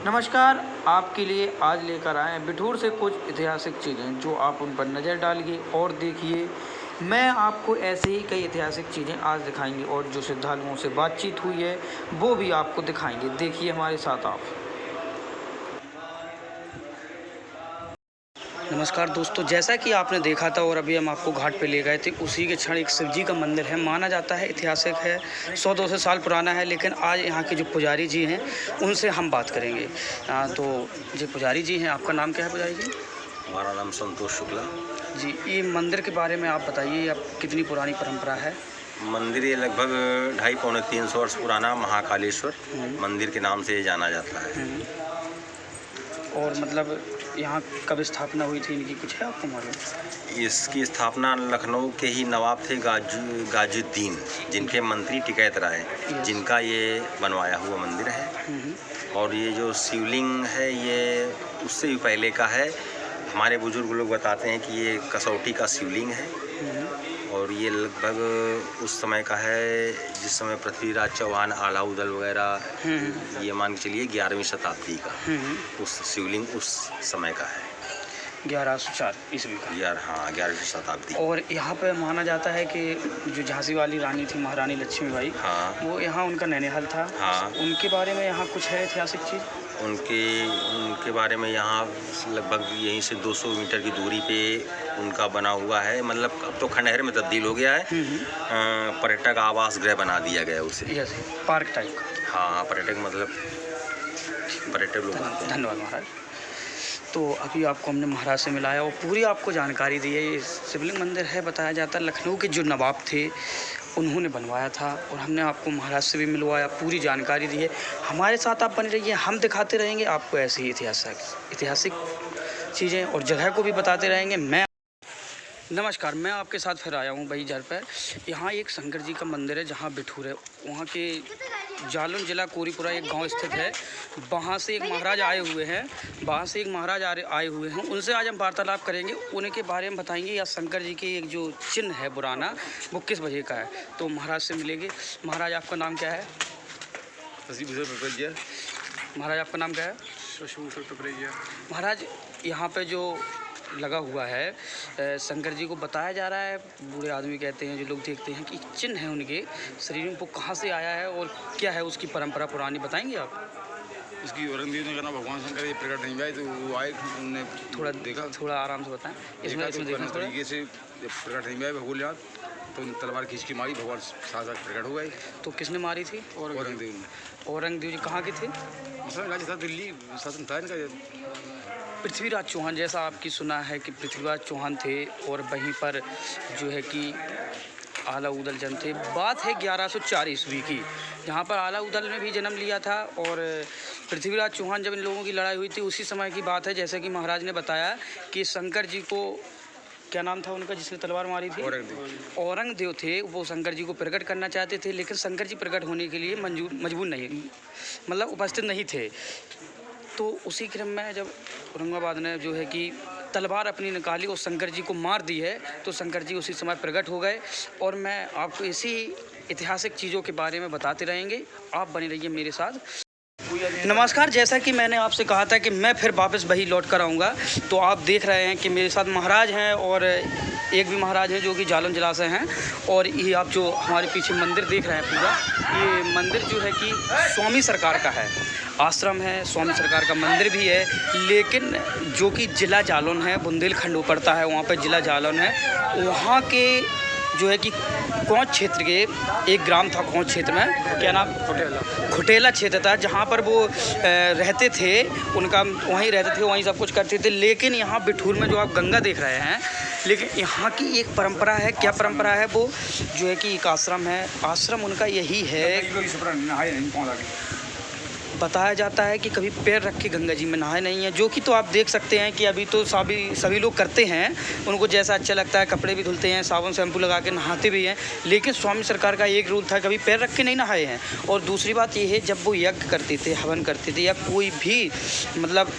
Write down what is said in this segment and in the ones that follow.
नमस्कार। आपके लिए आज लेकर आए हैं बिठूर से कुछ ऐतिहासिक चीज़ें जो आप उन पर नज़र डालिए और देखिए। मैं आपको ऐसे ही कई ऐतिहासिक चीज़ें आज दिखाएंगे और जो श्रद्धालुओं से बातचीत हुई है वो भी आपको दिखाएंगे। देखिए हमारे साथ आप। नमस्कार दोस्तों, जैसा कि आपने देखा था और अभी हम आपको घाट पे ले गए थे, उसी के क्षण एक शिव जी का मंदिर है। माना जाता है ऐतिहासिक है, 100-200 साल पुराना है। लेकिन आज यहाँ के जो पुजारी जी हैं उनसे हम बात करेंगे। तो जो पुजारी जी हैं, आपका नाम क्या है पुजारी जी? हमारा नाम संतोष शुक्ला जी, ये मंदिर के बारे में आप बताइए, अब कितनी पुरानी परंपरा है? मंदिर ये लगभग 250-300 वर्ष पुराना महाकालेश्वर मंदिर के नाम से ये जाना जाता है। और मतलब यहाँ कब स्थापना हुई थी इनकी, कुछ है आपको मालूम? इसकी स्थापना लखनऊ के ही नवाब थे गाजुद्दीन, जिनके मंत्री टिकैत राय, जिनका ये बनवाया हुआ मंदिर है। और ये जो शिवलिंग है ये उससे भी पहले का है। हमारे बुजुर्ग लोग बताते हैं कि ये कसौटी का शिवलिंग है और ये लगभग उस समय का है जिस समय पृथ्वीराज चौहान, आलाउदल वगैरह, ये मान के चलिए 11वीं शताब्दी का उस शिवलिंग उस समय का है। 1104 ईस्वी का। 11वीं शताब्दी। और यहाँ पे माना जाता है कि जो झांसी वाली रानी थी, महारानी लक्ष्मीबाई, वो यहाँ उनका नैनीहाल था। उनके बारे में यहाँ कुछ है ऐतिहासिक चीज़? उनके बारे में यहाँ लगभग यहीं से 200 मीटर की दूरी पे उनका बना हुआ है। मतलब अब तो खंडहर में तब्दील हो गया है। पर्यटक आवास गृह बना दिया गया उसे, पार्क टाइप का। हाँ, पर्यटक मतलब पर्यटक लोग। धन्यवाद महाराज। तो अभी आपको हमने महाराज से मिलाया और पूरी आपको जानकारी दी है। ये शिवलिंग मंदिर है, बताया जाता है लखनऊ के जो नवाब थे उन्होंने बनवाया था और हमने आपको महाराज से भी मिलवाया, पूरी जानकारी दी है। हमारे साथ आप बने रहिए, हम दिखाते रहेंगे आपको ऐसी ही ऐतिहासिक चीज़ें और जगह को भी बताते रहेंगे। नमस्कार, मैं आपके साथ फिर आया हूँ भाई जर पर। यहाँ एक शंकर जी का मंदिर है जहाँ बिठूर है, वहाँ के जालौन जिला कोरीपुरा एक गांव स्थित है। वहाँ से एक महाराज आए हुए हैं, उनसे आज हम वार्तालाप करेंगे। उनके बारे में बताएंगे या शंकर जी के एक जो चिन्ह है पुराना वो किस वजह का है। तो महाराज से मिलेंगे। महाराज आपका नाम क्या है? महाराज आपका नाम क्या है? महाराज यहाँ पे जो लगा हुआ है शंकर जी को बताया जा रहा है, बूढ़े आदमी कहते हैं, जो लोग देखते हैं कि चिन्ह है उनके शरीर में, वो कहाँ से आया है और क्या है उसकी परंपरा पुरानी, बताएंगे आप? इसकी औरंगजेब ने कहना भगवान शंकर ये प्रकट नहीं हुआ, तो वो आए, उन्होंने थोड़ा देखा, थोड़ा आराम से बताएं। इसमें देखना तरीके से प्रकट नहीं हुआ भगोल, तो तलवार खींच के मारी, भगवान साथ प्रकट हो गए। तो किसने मारी थी? औरंगजेब ने। औरंगजेब जी कहाँ के थे? राजस्थान दिल्ली शासन था इनका। पृथ्वीराज चौहान, जैसा आपकी सुना है कि पृथ्वीराज चौहान थे और वहीं पर जो है कि आलाउदल जन्म थे। बात है 1104 ईस्वी की, जहाँ पर आलाउदल ने भी जन्म लिया था और पृथ्वीराज चौहान जब इन लोगों की लड़ाई हुई थी उसी समय की बात है। जैसे कि महाराज ने बताया कि शंकर जी को, क्या नाम था उनका जिसने तलवार मारी थी? औरंगजेब थे। वो शंकर जी को प्रकट करना चाहते थे, लेकिन शंकर जी प्रकट होने के लिए मजबूर नहीं, मतलब उपस्थित नहीं थे। तो उसी क्रम में जब औरंगाबाद ने जो है कि तलवार अपनी निकाली और शंकर जी को मार दी है, तो शंकर जी उसी समय प्रकट हो गए। और मैं आपको इसी ऐतिहासिक चीज़ों के बारे में बताते रहेंगे, आप बने रहिए मेरे साथ। नमस्कार, जैसा कि मैंने आपसे कहा था कि मैं फिर वापस वही लौट कर आऊँगा, तो आप देख रहे हैं कि मेरे साथ महाराज हैं और एक भी महाराज हैं जो कि जालौन जिला से हैं। और ये आप जो हमारे पीछे मंदिर देख रहे हैं पूरा, ये मंदिर जो है कि स्वामी सरकार का है, आश्रम है, स्वामी सरकार का मंदिर भी है। लेकिन जो कि जिला जालौन है, बुंदेलखंड वो पड़ता है, वहाँ पर जिला जालौन है। वहाँ के जो है कि कौच क्षेत्र के एक ग्राम था, कौच क्षेत्र में क्या नाम, खुटेला क्षेत्र था, जहाँ पर वो रहते थे। उनका वहीं रहते थे, वहीं सब कुछ करते थे। लेकिन यहाँ बिठूर में जो आप गंगा देख रहे हैं, लेकिन यहाँ की एक परंपरा है। क्या परंपरा है? वो जो है कि एक आश्रम है, आश्रम उनका यही है। बताया जाता है कि कभी पैर रख के गंगा जी में नहाए नहीं है, जो कि तो आप देख सकते हैं कि अभी तो सभी लोग करते हैं, उनको जैसा अच्छा लगता है, कपड़े भी धुलते हैं, साबुन शैम्पू लगा के नहाते भी हैं। लेकिन स्वामी सरकार का एक रूल था, कभी पैर रख के नहीं नहाए हैं। और दूसरी बात ये है, जब वो यज्ञ करते थे, हवन करते थे या कोई भी मतलब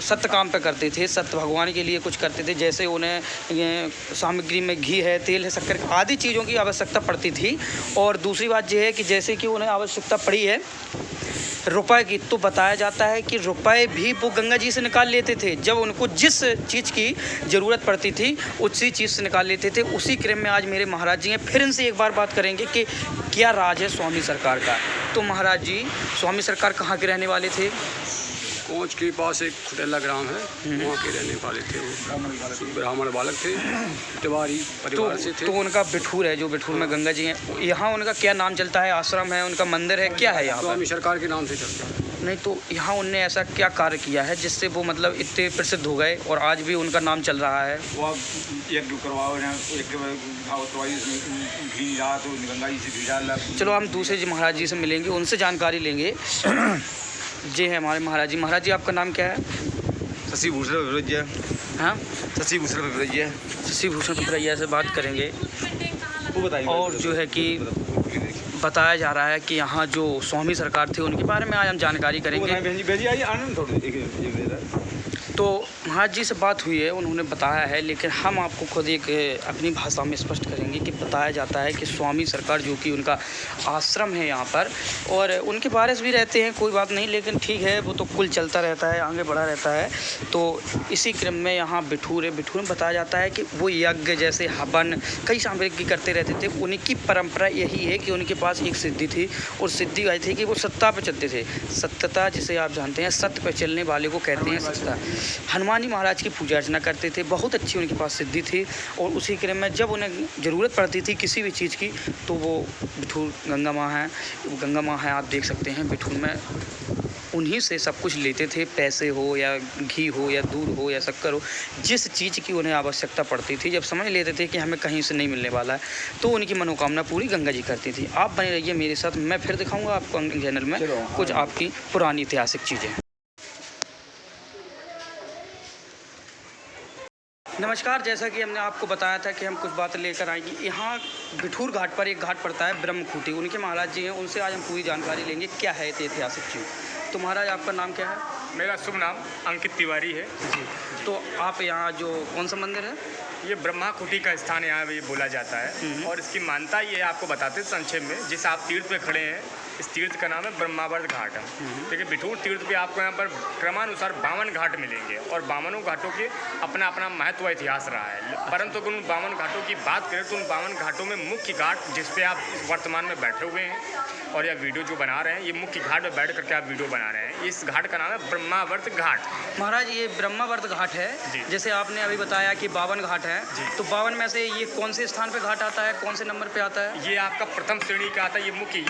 सत्य काम पे करते थे, सत्य भगवान के लिए कुछ करते थे, जैसे उन्हें सामग्री में घी है, तेल है, शक्कर आदि चीज़ों की आवश्यकता पड़ती थी। और दूसरी बात यह है कि जैसे कि उन्हें आवश्यकता पड़ी है रुपए की, तो बताया जाता है कि रुपए भी वो गंगा जी से निकाल लेते थे। जब उनको जिस चीज़ की ज़रूरत पड़ती थी उसी चीज़ से निकाल लेते थे। उसी क्रम में आज मेरे महाराज जी हैं, फिर इनसे एक बार बात करेंगे कि क्या राज है स्वामी सरकार का। तो महाराज जी, स्वामी सरकार कहाँ के रहने वाले थे? कोच के पास एक खुटेला ग्राम है, वहाँ के रहने वाले थे। वो ब्राह्मण बालक थे, तिवारी परिवार से थे। तो उनका बिठूर है, जो बिठूर में गंगा जी हैं, यहाँ उनका क्या नाम चलता है? आश्रम है, उनका मंदिर है, क्या है यहाँ पर? स्वामी सरकार के नाम से चलता है। नहीं, तो यहाँ उनने ऐसा क्या कार्य किया है जिससे वो मतलब इतने प्रसिद्ध हो गए और आज भी उनका नाम चल रहा है? वो आप एक करवाओ ना, एक घी रात गंगा जी से घी डाल। चलो हम दूसरे जी महाराज जी से मिलेंगे, उनसे जानकारी लेंगे। जी है हमारे महाराज जी। महाराज जी, आपका नाम क्या है? शशि भूषण पिपरैया। हाँ, शशि भूषण पिपरैया। शशि भूषण पिपरैया से बात करेंगे। वो बताइए। और जो है कि बताया जा रहा है कि यहाँ जो स्वामी सरकार थे उनके बारे में आज हम जानकारी करेंगे। भेजी आइए, आनंद थोड़ी। तो महाराज जी से बात हुई है, उन्होंने बताया है, लेकिन हम आपको खुद एक अपनी भाषा में स्पष्ट करेंगे कि बताया जाता है कि स्वामी सरकार जो कि उनका आश्रम है यहाँ पर, और उनके वारिस भी रहते हैं, कोई बात नहीं, लेकिन ठीक है, वो तो कुल चलता रहता है, आगे बढ़ा रहता है। तो इसी क्रम में यहाँ बिठूर है। बिठूर में बताया जाता है कि वो यज्ञ जैसे हवन कई सामग्री करते रहते थे। उनकी परंपरा यही है कि उनके पास एक सिद्धि थी, और सिद्धि आई थी कि वो सत्ता पर चलते थे। सत्यता जिसे आप जानते हैं, सत्य पर चलने वाले को कहते हैं सत्यता। हनुमान जी महाराज की पूजा अर्चना करते थे, बहुत अच्छी उनके पास सिद्धि थी। और उसी क्रम में जब उन्हें ज़रूरत पड़ती थी किसी भी चीज़ की, तो वो बिठूर गंगा माँ हैं, गंगा माँ हैं, आप देख सकते हैं बिठूर में, उन्हीं से सब कुछ लेते थे। पैसे हो या घी हो या दूध हो या शक्कर हो, जिस चीज़ की उन्हें आवश्यकता पड़ती थी, जब समझ लेते थे कि हमें कहीं से नहीं मिलने वाला है, तो उनकी मनोकामना पूरी गंगा जी करती थी। आप बने रहिए मेरे साथ, मैं फिर दिखाऊंगा आपको चैनल में कुछ आपकी पुरानी ऐतिहासिक चीज़ें। नमस्कार, जैसा कि हमने आपको बताया था कि हम कुछ बातें लेकर आएंगे। यहाँ बिठूर घाट पर एक घाट पड़ता है ब्रह्मखूटी, उनके महाराज जी हैं, उनसे आज हम पूरी जानकारी लेंगे क्या है ऐतिहासिक चीज़। तो महाराज, आपका नाम क्या है? मेरा शुभ नाम अंकित तिवारी है जी। तो आप यहाँ जो कौन सा मंदिर है? ये ब्रह्मा कुटी का स्थान यहाँ ये बोला जाता है, और इसकी मान्यता ये आपको बताते हैं संक्षेप में। जिस आप तीर्थ पे खड़े हैं, इस तीर्थ का नाम है ब्रह्मावर्त घाट। देखिए, बिठूर तीर्थ पे आपको यहाँ पर क्रमानुसार 52 घाट मिलेंगे, और 52 घाटों के अपना अपना महत्व इतिहास रहा है। परंतु अगर उन 52 घाटों की बात करें तो उन 52 घाटों में मुख्य घाट जिस पे आप वर्तमान में बैठे हुए हैं और यह वीडियो जो बना रहे हैं, ये मुख्य घाट पे बैठ करके आप वीडियो बना रहे हैं, इस घाट का नाम है ब्रह्मावर्त घाट। महाराज, ये ब्रह्मावर्त घाट है, जैसे आपने अभी बताया कि 52 घाट हैं, तो 52 में से ये कौन से स्थान पे घाट आता है, कौन से नंबर पे आता है? ये आपका प्रथम श्रेणी का आता है। ये मुख्य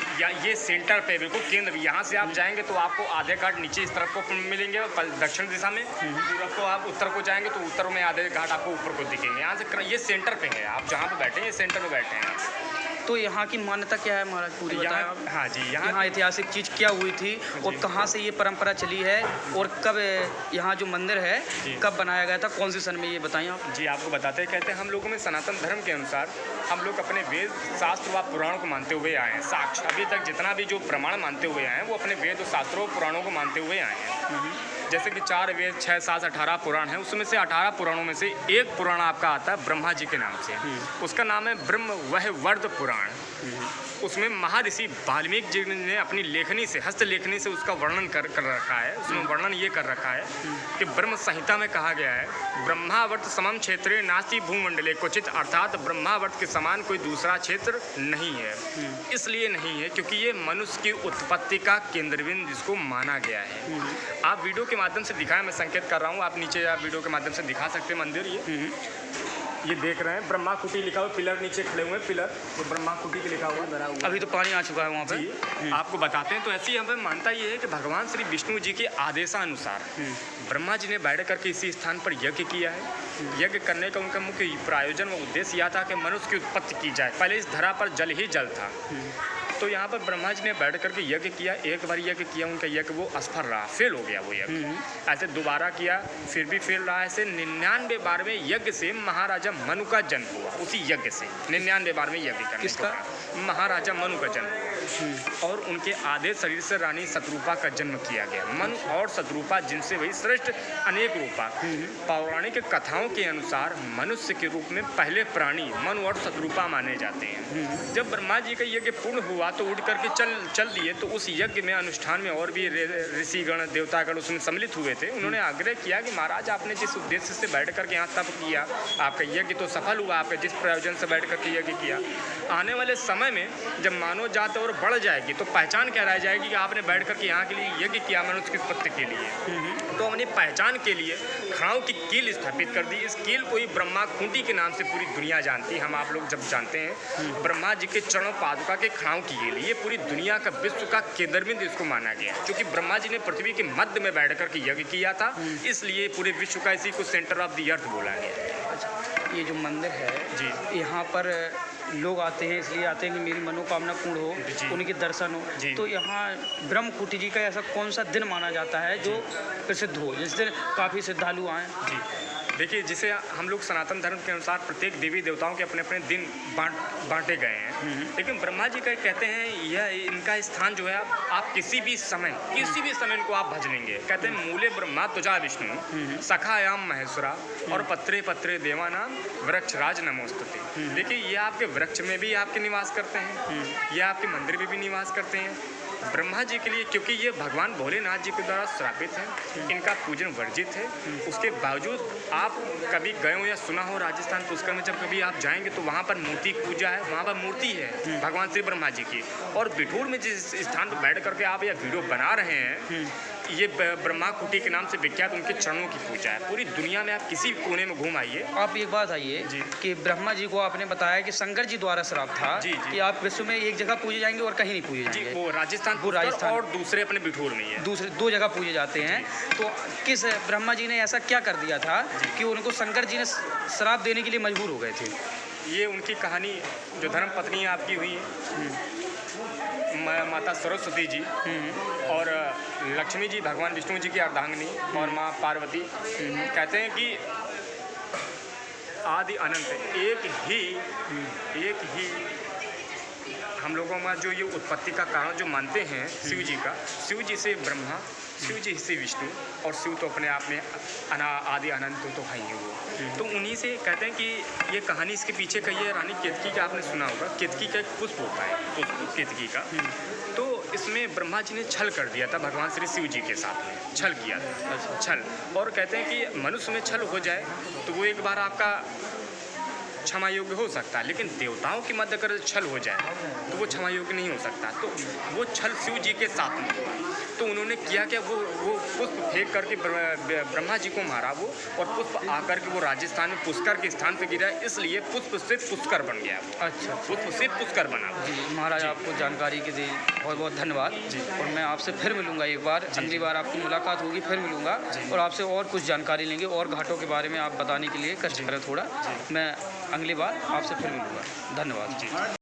ये सेंटर पे बिल्कुल केंद्र, यहाँ से आप जाएंगे तो आपको आधे घाट नीचे इस तरफ को मिलेंगे, दक्षिण दिशा में। पूरब को आप उत्तर को जाएंगे तो उत्तर में आधे घाट आपको ऊपर को दिखेंगे। यहाँ से ये सेंटर पे है, आप जहाँ पे बैठे हैं ये सेंटर पे बैठे हैं। तो यहाँ की मान्यता क्या है महाराज, पूरी बताएं आप। हाँ जी, यहाँ ऐतिहासिक चीज़ क्या हुई थी और कहाँ से ये परंपरा चली है, और कब यहाँ जो मंदिर है कब बनाया गया था, कौन से सन में, ये बताएं आप। जी, आपको बताते हैं, कहते हैं हम लोगों में सनातन धर्म के अनुसार हम लोग अपने वेद शास्त्र व पुराणों को मानते हुए आए हैं। साक्ष्य अभी तक जितना भी जो प्रमाण मानते हुए आए हैं वो अपने वेद शास्त्रों पुराणों को मानते हुए आए हैं। जैसे कि 4 वेद 6 7 18 पुराण हैं, उसमें से 18 पुराणों में से एक पुराण आपका आता है ब्रह्मा जी के नाम से। उसका नाम है ब्रह्म वह वर्द पुराण। उसमें महर्षि वाल्मीकि जी ने अपनी लेखनी से, हस्त लेखनी से उसका वर्णन कर रखा है। उसमें वर्णन ये कर रखा है कि ब्रह्म संहिता में कहा गया है, ब्रह्मावर्त समम क्षेत्रे नास्ति भूमंडले क्वचित, अर्थात ब्रह्मावर्त के समान कोई दूसरा क्षेत्र नहीं है। इसलिए नहीं है क्योंकि ये मनुष्य की उत्पत्ति का केंद्रबिंदु जिसको माना गया है। आप वीडियो के माध्यम से दिखाएं, मैं संकेत कर रहा हूँ, आप नीचे आप वीडियो के माध्यम से दिखा सकते हैं मंदिर। ये देख रहे हैं ब्रह्मा कुटी लिखा हुआ, पिलर नीचे खड़े हुए पिलर, तो ब्रह्मा कुटी के लिखा हुआ। अभी तो पानी आ चुका है वहाँ पे। आपको बताते हैं, तो ऐसी यहाँ पे मानता ये है कि भगवान श्री विष्णु जी के आदेशानुसार ब्रह्मा जी ने बैठ करके इसी स्थान पर यज्ञ किया है। यज्ञ करने का उनका मुख्य प्रयोजन व उद्देश्य यह था कि मनुष्य की उत्पत्ति की जाए। पहले इस धरा पर जल ही जल था, तो यहाँ पर ब्रह्मा जी ने बैठ करके यज्ञ किया। एक बार यज्ञ किया, उनका यज्ञ वो असफल रहा, फेल हो गया वो यज्ञ। ऐसे दोबारा किया, फिर भी फेल रहा। ऐसे 99 बार में यज्ञ से महाराजा मनु का जन्म हुआ। उसी यज्ञ से 99 बार में यज्ञ करने किसका? महाराजा मनु का जन्म। और उनके आधे शरीर से रानी शत्रुपा का जन्म किया गया। मनु और शत्रुपा जिनसे वही श्रेष्ठ अनेक रूपा। पौराणिक कथाओं के अनुसार मनुष्य के रूप में पहले प्राणी मनु और शत्रुपा माने जाते हैं। जब ब्रह्मा जी का यज्ञ पूर्ण हुआ तो उठ करके चल दिए। तो उस यज्ञ में अनुष्ठान में और भी ऋषिगण देवतागण उसमें सम्मिलित हुए थे। उन्होंने आग्रह किया कि महाराज आपने जिस उद्देश्य से बैठ करके यहाँ तप किया, आपका यज्ञ तो सफल हुआ, आपने जिस प्रयोजन से बैठ करके यज्ञ किया, आने वाले समय में जब मानव जात और बढ़ जाएगी तो पहचान क्या रह जाएगी कि आपने बैठ करके यहाँ के लिए यज्ञ किया मनुष्य की उत्पत्ति के लिए। तो अपनी पहचान के लिए खड़ाओं की कील स्थापित कर दी। इस कील को ही ब्रह्मा खूंटी के नाम से पूरी दुनिया जानती है। हम आप लोग जब जानते हैं ब्रह्मा जी के चरणों पादुका के खड़ाओं की कील, ये पूरी दुनिया का विश्व का केंद्रबिंदु इसको माना गया है। क्योंकि ब्रह्मा जी ने पृथ्वी के मध्य में बैठ करके यज्ञ किया था, इसलिए पूरे विश्व का इसी को सेंटर ऑफ द अर्थ बोला गया। अच्छा, ये जो मंदिर है जी, यहाँ पर लोग आते हैं, इसलिए आते हैं कि मेरी मनोकामना पूर्ण हो, उनके दर्शन हो। तो यहाँ ब्रह्मकुटी जी का ऐसा कौन सा दिन माना जाता है जो प्रसिद्ध हो, जिस दिन काफ़ी श्रद्धालु आएँ? जी देखिए, जिसे हम लोग सनातन धर्म के अनुसार प्रत्येक देवी देवताओं के अपने अपने दिन बांटे गए हैं, लेकिन ब्रह्मा जी का कहते हैं यह इनका स्थान जो है आप किसी भी समय इनको आप भज लेंगे। कहते हैं मूले ब्रह्मा तुजा विष्णु सखायाम महेश्वरा और पत्रे पत्रे देवानाम वृक्षराज नमोस्तुते। देखिए, ये आपके वृक्ष में भी आपके निवास करते हैं, ये आपके मंदिर में भी निवास करते हैं। ब्रह्मा जी के लिए, क्योंकि ये भगवान भोलेनाथ जी के द्वारा श्रापित हैं, इनका पूजन वर्जित है। उसके बावजूद आप कभी गए हो या सुना हो राजस्थान पुष्कर में जब कभी आप जाएंगे तो वहाँ पर मूर्ति पूजा है, वहाँ पर मूर्ति है भगवान श्री ब्रह्मा जी की। और बिठूर में जिस स्थान पर बैठ करके आप यह वीडियो बना रहे हैं, ये ब्रह्मा कुटी के नाम से विख्यात उनके चरणों की पूजा है। पूरी दुनिया में आप किसी कोने में घूम आइए। आप एक बात आइए कि ब्रह्मा जी को आपने बताया कि शंकर जी द्वारा श्राप था कि आप विश्व में एक जगह पूजे जाएंगे और कहीं नहीं पूजे जाएंगे। वो राजस्थान और दूसरे अपने बिठूर में है, दूसरे 2 जगह पूजे जाते हैं। तो किस ब्रह्मा जी ने ऐसा क्या कर दिया था कि उनको शंकर जी ने श्राप देने के लिए मजबूर हो गए थे? ये उनकी कहानी जो धर्म पत्नी आपकी हुई माता सरस्वती जी और लक्ष्मी जी भगवान विष्णु जी की अर्धांगिनी और माँ पार्वती, कहते हैं कि आदि अनंत एक ही हम लोगों में जो ये उत्पत्ति का कारण जो मानते हैं शिव जी से ब्रह्मा, शिव जी से विष्णु और शिव तो अपने आप में आदि अनंत तो है ही वो। तो उन्हीं से कहते हैं कि ये कहानी इसके पीछे का ये रानी केतकी का आपने सुना होगा। केतकी का एक पुष्प होता है, केतकी का। तो इसमें ब्रह्मा जी ने छल कर दिया था भगवान श्री शिव जी के साथ में, छल किया था, छल। और कहते हैं कि मनुष्य में छल हो जाए तो वो एक बार आपका क्षमा योग्य हो सकता है, लेकिन देवताओं के मध्य अगर छल हो जाए तो वो क्षमा योग्य नहीं हो सकता। तो वो छल शिव जी के साथ में हुआ। तो उन्होंने किया क्या, वो पुष्प फेंक करके ब्रह्मा जी को मारा वो, और पुष्प आकर के वो राजस्थान में पुष्कर के स्थान पे गिरा, इसलिए पुष्प से पुष्कर बन गया। अच्छा, पुष्प से पुष्कर बना। जी महाराज, आपको जानकारी के लिए बहुत बहुत धन्यवाद जी। और मैं आपसे फिर मिलूंगा एक बार, अगली बार आपकी मुलाकात होगी, फिर मिलूंगा और आपसे और कुछ जानकारी लेंगे और घाटों के बारे में आप बताने के लिए कष्ट करें थोड़ा। मैं अगली बार आपसे फिर मिलूंगा। धन्यवाद जी।